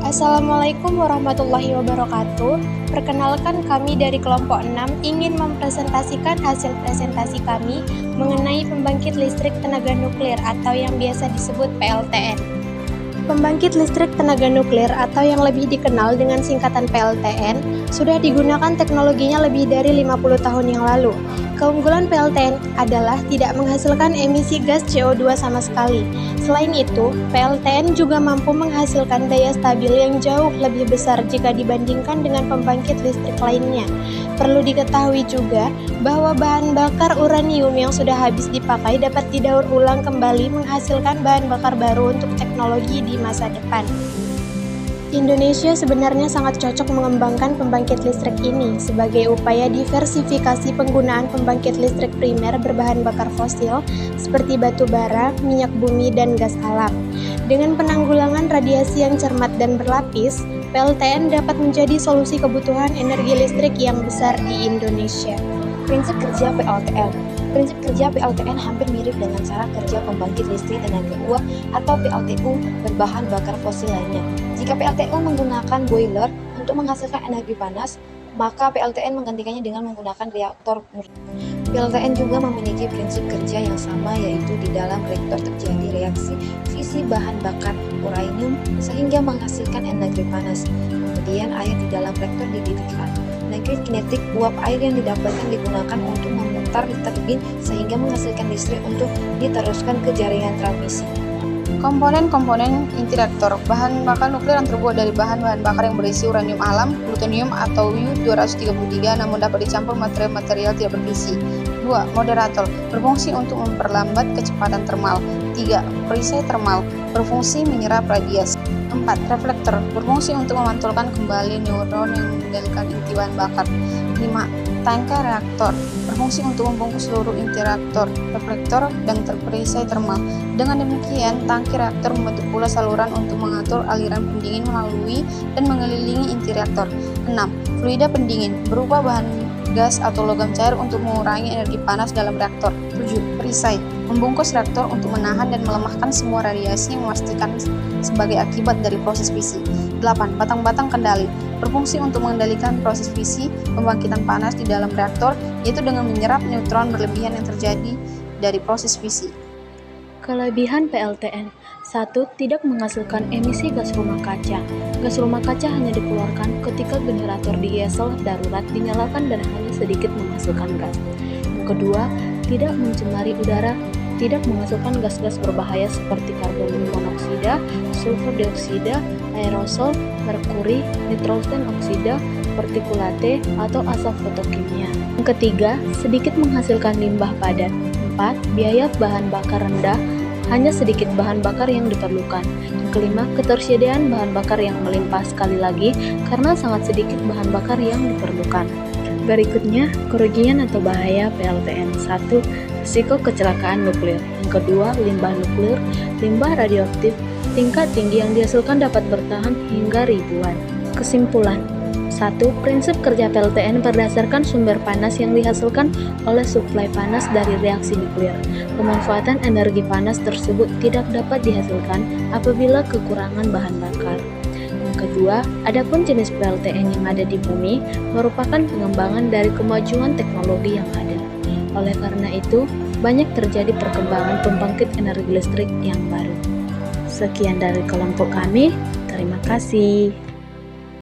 Assalamualaikum warahmatullahi wabarakatuh. Perkenalkan, kami dari kelompok 6 ingin mempresentasikan hasil presentasi kami mengenai pembangkit listrik tenaga nuklir atau yang biasa disebut PLTN. Pembangkit listrik tenaga nuklir atau yang lebih dikenal dengan singkatan PLTN sudah digunakan teknologinya lebih dari 50 tahun yang lalu. Keunggulan PLTN adalah tidak menghasilkan emisi gas CO2 sama sekali. Selain itu, PLTN juga mampu menghasilkan daya stabil yang jauh lebih besar jika dibandingkan dengan pembangkit listrik lainnya. Perlu diketahui juga bahwa bahan bakar uranium yang sudah habis dipakai dapat didaur ulang kembali menghasilkan bahan bakar baru untuk teknologi di masa depan. Indonesia sebenarnya sangat cocok mengembangkan pembangkit listrik ini sebagai upaya diversifikasi penggunaan pembangkit listrik primer berbahan bakar fosil seperti batu bara, minyak bumi, dan gas alam. Dengan penanggulangan radiasi yang cermat dan berlapis, PLTN dapat menjadi solusi kebutuhan energi listrik yang besar di Indonesia. Prinsip kerja PLTN. Prinsip kerja PLTN hampir mirip dengan cara kerja pembangkit listrik tenaga uap atau PLTU berbahan bakar fosil lainnya. Jika PLTU menggunakan boiler untuk menghasilkan energi panas, maka PLTN menggantikannya dengan menggunakan reaktor murni. PLTN juga memiliki prinsip kerja yang sama, yaitu di dalam reaktor terjadi reaksi fisi bahan bakar uranium sehingga menghasilkan energi panas. Kemudian air di dalam reaktor dididihkan. Energi kinetik uap air yang didapatkan digunakan untuk memutar turbin sehingga menghasilkan listrik untuk diteruskan ke jaringan transmisi. Komponen-komponen inti reaktor. Bahan bakar nuklir yang terbuat dari bahan bakar yang berisi uranium alam, plutonium atau U-233 namun dapat dicampur material-material tidak berfisi. 2. Moderator, berfungsi untuk memperlambat kecepatan termal. 3. Perisai termal, berfungsi menyerap radiasi. 4. Reflektor, berfungsi untuk memantulkan kembali neuron yang mengendalikan inti bahan bakar. 5. Tangkai reaktor, berfungsi untuk membungkus seluruh inti reaktor, reflektor, dan perisai termal. Dengan demikian, tangki reaktor membentuk pula saluran untuk mengatur aliran pendingin melalui dan mengelilingi inti reaktor. 6. Fluida pendingin, berupa bahan gas atau logam cair untuk mengurangi energi panas dalam reaktor. 7. Perisai, membungkus reaktor untuk menahan dan melemahkan semua radiasi yang memastikan sebagai akibat dari proses fisi. 8. Batang-batang kendali, berfungsi untuk mengendalikan proses fisi pembangkitan panas di dalam reaktor, yaitu dengan menyerap neutron berlebihan yang terjadi dari proses fisi. Kelebihan PLTN. 1. Tidak menghasilkan emisi gas rumah kaca. Gas rumah kaca hanya dikeluarkan ketika generator diesel darurat dinyalakan dan hanya sedikit menghasilkan gas. Yang kedua, tidak mencemari udara, tidak menghasilkan gas-gas berbahaya seperti karbon monoksida, sulfur dioksida, aerosol, merkuri, nitrogen oksida, partikulate, atau asap fotokimia. Yang ketiga, sedikit menghasilkan limbah padat. 4. Biaya bahan bakar rendah, hanya sedikit bahan bakar yang diperlukan. Yang kelima, ketersediaan bahan bakar yang melimpah sekali lagi karena sangat sedikit bahan bakar yang diperlukan. Berikutnya, kerugian atau bahaya PLTN. 1. Risiko kecelakaan nuklir. Yang kedua, limbah nuklir, limbah radioaktif, tingkat tinggi yang dihasilkan dapat bertahan hingga ribuan. Kesimpulan. 1. Prinsip kerja PLTN berdasarkan sumber panas yang dihasilkan oleh suplai panas dari reaksi nuklir. Pemanfaatan energi panas tersebut tidak dapat dihasilkan apabila kekurangan bahan bakar. Yang kedua, adapun jenis PLTN yang ada di bumi merupakan pengembangan dari kemajuan teknologi yang ada. Oleh karena itu, banyak terjadi perkembangan pembangkit energi listrik yang baru. Sekian dari kelompok kami, terima kasih.